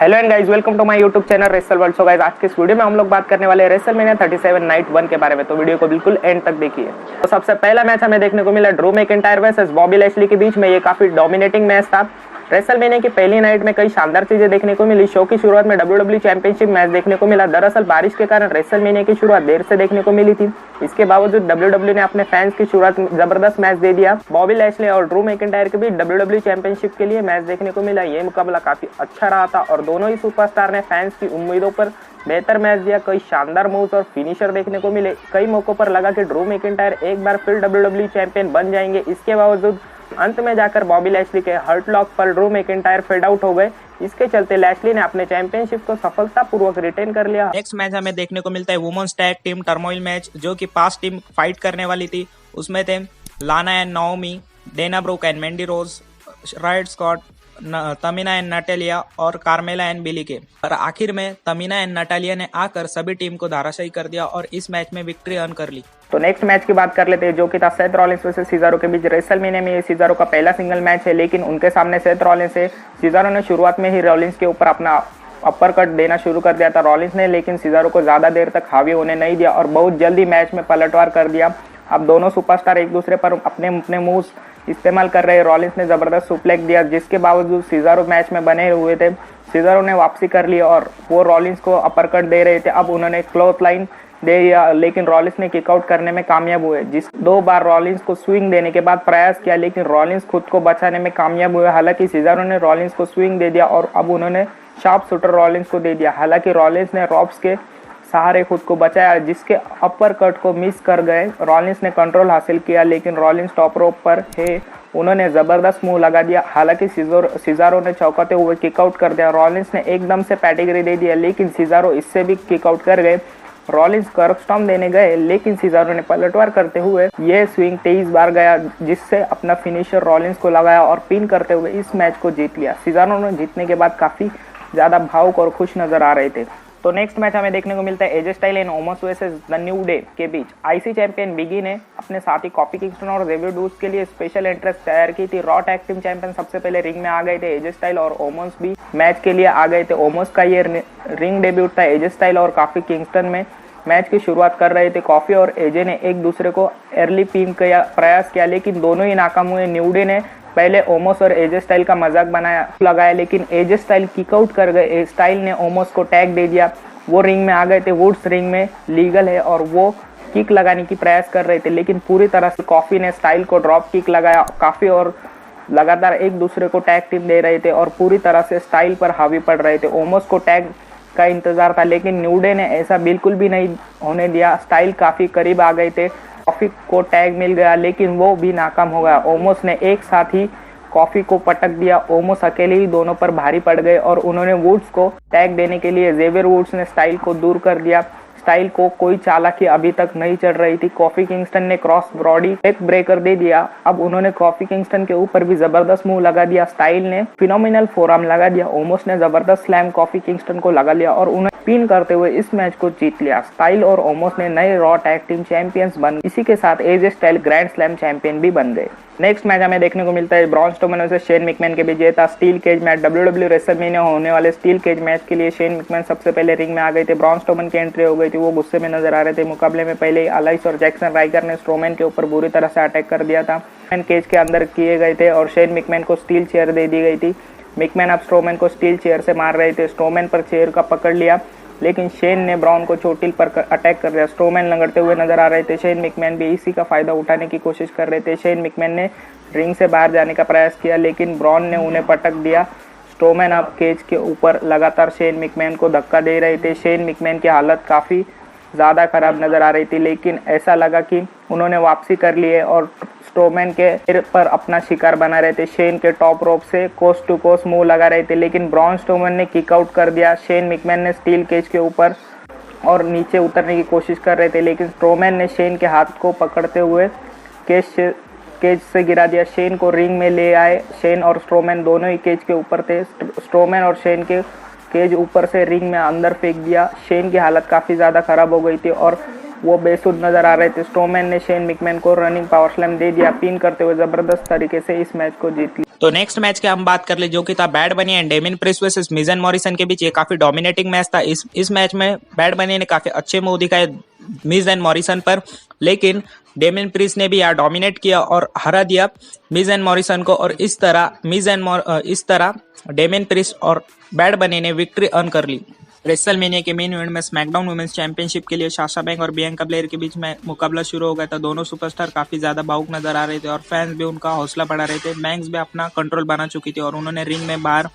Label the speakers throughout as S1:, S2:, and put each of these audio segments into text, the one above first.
S1: Hello and guys, welcome to my YouTube channel wrestle world. So guys, आज के इस video में हम लोग बात करने वाले हैं रेसलमेनिया 37 नाइट 1 के बारे में। तो वीडियो को बिल्कुल एंड तक देखिए। तो सबसे पहला मैच हमें देखने को मिला Drew McIntyre versus Bobby Lashley के बीच में। ये काफी डोमिनेटिंग मैच था। रेसलमेनिया की पहली नाइट में कई शानदार चीजें देखने को मिली। शो की शुरुआत में WWE चैंपियनशिप मैच देखने को मिला। दरअसल बारिश के कारण रेसलमेनिया की शुरुआत देर से देखने को मिली थी। इसके बावजूद WWE ने अपने फैंस की शुरुआत में जबरदस्त मैच दे दिया। बॉबी लैशली और ड्रू मैकिंटायर के बीच WWE चैंपियनशिप के लिए मैच देखने को मिला। ये मुकाबला काफी अच्छा रहा था और दोनों ही सुपरस्टार ने फैंस की उम्मीदों पर बेहतर मैच दिया। कई शानदार मूव्स और फिनिशर देखने को मिले। कई मौकों पर लगा कि ड्रू मैकिंटायर एक बार फिर WWE चैंपियन बन जाएंगे। इसके बावजूद अंत में जाकर बॉबी लैशली के हर्ट लॉक पर ड्रू मैकिंटायर फेड आउट हो गए। इसके चलते लैशली ने अपने चैंपियनशिप को सफलतापूर्वक रिटेन कर लिया।
S2: नेक्स्ट मैच हमें देखने को मिलता है women's tag team turmoil match, जो कि 5 टीम फाइट करने वाली थी। उसमें थे Lana and Naomi, Dana Brooke and Mandy Rose, Riott Squad, Tamina and Natalya और कार्मेला एंड बिली के। और आखिर में तमीना एंड नटालिया ने आकर सभी टीम को धाराशायी कर दिया और इस मैच में विक्ट्री अर्न कर ली।
S1: तो नेक्स्ट मैच की बात कर लेते हैं, जो कि था सेथ रॉलिंस वर्सेस सीजारो के बीच। रेसलमेनिया में ये सीजारो का पहला सिंगल मैच है, लेकिन उनके सामने सेथ रॉलिंस है। सीजारो ने शुरुआत में ही रॉलिंस के ऊपर अपना अपर कट देना शुरू कर दिया था रॉलिंस ने, लेकिन सीजारो को ज्यादा देर तक हावी होने नहीं दिया और बहुत जल्दी मैच में पलटवार कर दिया। अब दोनों सुपरस्टार एक दूसरे पर अपने अपने मूव्स इस्तेमाल कर रहे। रॉलिंस ने जबरदस्त सुप्लेक्स दिया, जिसके बावजूद सीजारो मैच में बने हुए थे। सीजारो ने वापसी कर ली और वो रॉलिंस को अपर कट दे रहे थे। अब उन्होंने क्लोथ लाइन दे दिया, लेकिन रॉलिंस ने किकआउट करने में कामयाब हुए। जिस 2 बार रॉलिंस को स्विंग देने के बाद प्रयास किया, लेकिन रॉलिंस खुद को बचाने में कामयाब हुए। हालांकि सीजारो ने रॉलिंस को स्विंग दे दिया और अब उन्होंने शार्प शूटर रॉलिंस को दे दिया। हालांकि रॉलिंस ने रॉप्स के सहारे खुद को बचाया, जिसके अपर कट को मिस कर गए। रॉलिंस ने कंट्रोल हासिल किया, लेकिन रॉलिंस टॉप रोप पर है। उन्होंने जबरदस्त मुंह लगा दिया। हालांकि सीजारो ने चौंकाते हुए किकआउट कर दिया। रॉलिंस ने एकदम से पैडिग्री दे दिया, लेकिन सीजारो इससे भी किकआउट कर गए। रॉलिंस कर्व स्टॉम्प देने गए, लेकिन सीजारो ने पलटवार करते हुए यह स्विंग 23 बार गया, जिससे अपना फिनिशर रॉलिंस को लगाया और पिन करते हुए इस मैच को जीत लिया। सीजारो ने जीतने के बाद काफी ज्यादा भावुक और खुश नजर आ रहे थे। तो नेक्स्ट मैच हमें देखने को मिलता है AJ Styles and Omos versus the New Day के बीच। आईसी चैंपियन बिगी ने अपने साथी कॉफी किंगस्टन और जेवियर वुड्स के लिए स्पेशल एंट्रेंस तैयार की थी। रॉ टैग टीम चैंपियन सबसे पहले रिंग में आ गए थे। एजे स्टाइल और ओमस भी मैच के लिए आ गए थे। ओमस का ये रिंग डेब्यूट था। एजे स्टाइल और कॉफी किंगस्टन में मैच की शुरुआत कर रहे थे। कॉफी और एजे ने एक दूसरे को अर्ली पिन का प्रयास किया, लेकिन दोनों ही नाकाम हुए। न्यू डे ने पहले ओमोस और एजे स्टाइल का मजाक लगाया, लेकिन एजे स्टाइल किकआउट कर गए। स्टाइल ने ओमोस को टैग दे दिया। वो रिंग में आ गए थे। वुड्स रिंग में लीगल है और वो किक लगाने की प्रयास कर रहे थे, लेकिन पूरी तरह से कॉफी ने स्टाइल को ड्रॉप किक लगाया। काफी और लगातार एक दूसरे को टैग टिप दे रहे थे और पूरी तरह से स्टाइल पर हावी पड़ रहे थे। ओमोस को टैग का इंतजार था, लेकिन न्यू डे ने ऐसा बिल्कुल भी नहीं होने दिया। स्टाइल काफी करीब आ गए थे। कॉफी को टैग मिल गया, लेकिन वो भी नाकाम हो गया। ओमोस ने एक साथ ही कॉफी को पटक दिया। ओमोस अकेले ही दोनों पर भारी पड़ गए और उन्होंने वुड्स को टैग देने के लिए जेवियर वुड्स ने स्टाइल को दूर कर दिया। स्टाइल को कोई चालाकी अभी तक नहीं चल रही थी। कॉफी किंगस्टन ने क्रॉस बॉडी एक ब्रेकर दे दिया। अब उन्होंने कॉफी किंगस्टन के ऊपर भी जबरदस्त मुंह लगा दिया। स्टाइल ने फिनोमिनल फोरआर्म लगा दिया। ओमोस ने जबरदस्त स्लैम कॉफी किंगस्टन को लगा लिया और उन्हें पिन करते हुए इस मैच को जीत लिया। स्टाइल और ओमोस ने नए रॉ टैग टीम चैंपियंस बन गए। इसी के साथ एजे स्टाइल ग्रैंड स्लैम चैंपियन भी बन गए। नेक्स्ट मैच हमें देखने को मिलता है Braun Strowman versus Shane McMahon के बीच। ये था steel cage match. WWE WrestleMania होने वाले स्टील केज मैच के लिए शेन मैकमैन सबसे पहले रिंग में आ गए थे। ब्रॉन स्ट्रोमन की एंट्री हो गई थी। वो गुस्से में नजर आ रहे थे। मुकाबले में पहले ही अलाइस और जैक्सन राइकर ने स्ट्रोमैन के ऊपर बुरी तरह से अटैक कर दिया था। केज के अंदर किए गए थे और शेन मैकमैन को स्टील चेयर दे दी गई थी। मैकमैन अब स्ट्रोमैन को स्टील चेयर से मार रहे थे। स्ट्रोमैन पर चेयर का पकड़ लिया, लेकिन शेन ने ब्राउन को चोटिल पर अटैक कर दिया। स्ट्रोमैन लंगड़ते हुए नजर आ रहे थे। शेन मैकमैन भी इसी का फायदा उठाने की कोशिश कर रहे थे। शेन मैकमैन ने रिंग से बाहर जाने का प्रयास किया, लेकिन ब्राउन ने उन्हें पटक दिया। स्ट्रोमैन अब केज के ऊपर लगातार शेन मैकमैन को धक्का दे रहे थे। शेन मैकमैन की हालत काफी ज़्यादा खराब नजर आ रही थी, लेकिन ऐसा लगा कि उन्होंने वापसी कर ली है और स्ट्रोमैन के सिर पर अपना शिकार बना रहे थे। शेन के टॉप रोप से कोस्ट टू कोस्ट मुंह लगा रहे थे, लेकिन ब्रॉन स्ट्रोमैन ने किकआउट कर दिया। शेन मैकमैन ने स्टील केज के ऊपर और नीचे उतरने की कोशिश कर रहे थे, लेकिन स्ट्रोमैन ने शेन के हाथ को पकड़ते हुए केज से गिरा दिया। शेन को रिंग में ले आए। शेन और स्ट्रोमैन दोनों ही केज के ऊपर थे। स्ट्रोमैन और शेन के केज ऊपर से रिंग में अंदर फेंक दिया। शेन की हालत काफ़ी ज़्यादा ख़राब हो गई थी और वो बेसुध नजर आ रहे थे। स्ट्रोमैन ने शेन मिकमैन को रनिंग पावर स्लैम दे दिया, पिन करते हुए जबरदस्त तरीके से इस मैच को जीत लिया।
S2: तो नेक्स्ट मैच की हम बात कर ले, जो कि था बैड बनी and डेमिन priest versus Mizo and Morrison के बीच। ये काफी डोमिनेटिंग मैच था। इस मैच में बैड बनी ने काफी अच्छे मूव दिखाए मिज एंड मॉरिसन पर, लेकिन डेमिन प्रिस्ट ने भी यहाँ डोमिनेट किया और हरा दिया मिज एंड मॉरिसन को, और इस तरह डेमिन प्रिस्ट और बैड बनी ने विक्ट्री अर्न कर ली। रेसलमेनिया के मेन इवेंट में स्मैकडाउन वुमेन्स चैंपियनशिप के लिए साशा बैंक और बियांका ब्लेयर के बीच में मुकाबला शुरू हो गया था। दोनों सुपरस्टार काफी ज्यादा भावुक नजर आ रहे थे और फैंस भी उनका हौसला बढ़ा रहे थे। बैंक्स भी अपना कंट्रोल बना चुकी थी और उन्होंने रिंग में बाहर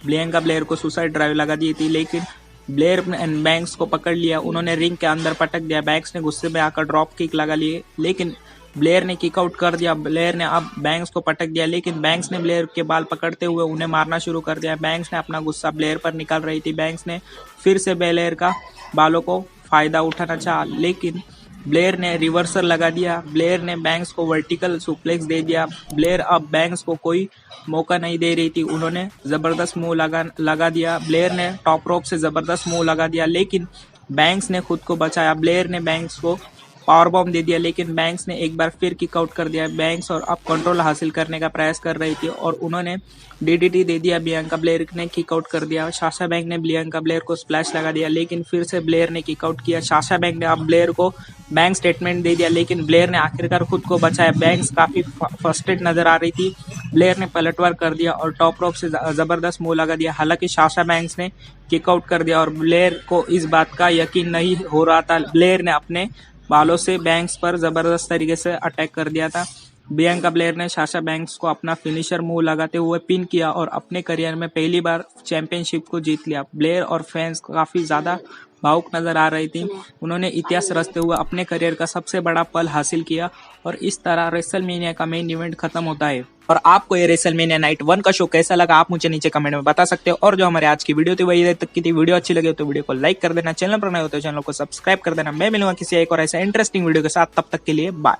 S2: बियांका ब्लेयर को सुसाइड ड्राइव लगा दी थी, लेकिन ब्लेयर एंड बैंक्स को पकड़ लिया। उन्होंने रिंग के अंदर पटक दिया। बैंक्स ने गुस्से में आकर ड्रॉप किक लगा लिए, लेकिन ब्लेयर ने किक आउट कर दिया। ब्लेयर ने अब बैंक्स को पटक दिया, लेकिन बैंक्स ने ब्लेयर के बाल पकड़ते हुए उन्हें मारना शुरू कर दिया। बैंक्स ने अपना गुस्सा ब्लेयर पर निकाल रही थी। बैंक्स ने फिर से ब्लेयर का बालों को फायदा उठाना चाहा, लेकिन ब्लेयर ने रिवर्सल लगा दिया। ब्लेयर ने बैंक्स को वर्टिकल सुप्लेक्स दे दिया। ब्लेयर अब बैंक्स को कोई मौका नहीं दे रही थी। उन्होंने जबरदस्त मुंह लगा दिया। ब्लेयर ने टॉप रोप से जबरदस्त मुंह लगा दिया, लेकिन बैंक्स ने खुद को बचाया। ब्लेयर ने बैंक्स को पावर बॉम्ब दे दिया, लेकिन बैंक्स ने एक बार फिर किक आउट कर दिया। बैंक्स और अब कंट्रोल हासिल करने का प्रयास कर रही थी और उन्होंने डीडीटी दे दिया। बियांका ब्लेयर ने किक आउट कर दिया। साशा बैंक ने बियांका ब्लेयर को स्प्लैश लगा दिया, लेकिन फिर से ब्लेयर ने किक आउट किया। साशा बैंक ने अब ब्लेयर को बैंक स्टेटमेंट दे दिया, लेकिन ब्लेयर ने आखिरकार खुद को बचाया। बैंक्स काफी फ्रस्ट्रेट नजर आ रही थी। ब्लेयर ने पलटवार कर दिया और टॉप रोप से जबरदस्त मुंह लगा दिया। हालांकि साशा बैंक्स ने किक आउट कर दिया और ब्लेयर को इस बात का यकीन नहीं हो रहा था। ब्लेयर ने अपने बालों से बैंक्स पर जबरदस्त तरीके से अटैक कर दिया था। बियांका ब्लेयर ने साशा बैंक्स को अपना फिनिशर मूव लगाते हुए पिन किया और अपने करियर में पहली बार चैंपियनशिप को जीत लिया। ब्लेयर और फैंस काफी ज्यादा भावुक नजर आ रही थी। उन्होंने इतिहास रचते हुए अपने करियर का सबसे बड़ा पल हासिल किया और इस तरह रेसलमेनिया का मेन इवेंट खत्म होता है। और आपको ये रेसलमेनिया नाइट 1 का शो कैसा लगा, आप मुझे नीचे कमेंट में बता सकते हो। और जो हमारे आज की वीडियो थी वही तक की थी। वीडियो अच्छी लगे तो वीडियो को लाइक कर देना, चैनल पर नए होते हो चैनल को सब्सक्राइब कर देना। मैं मिलूंगा किसी एक और ऐसा इंटरेस्टिंग वीडियो के साथ, तब तक के लिए बाय।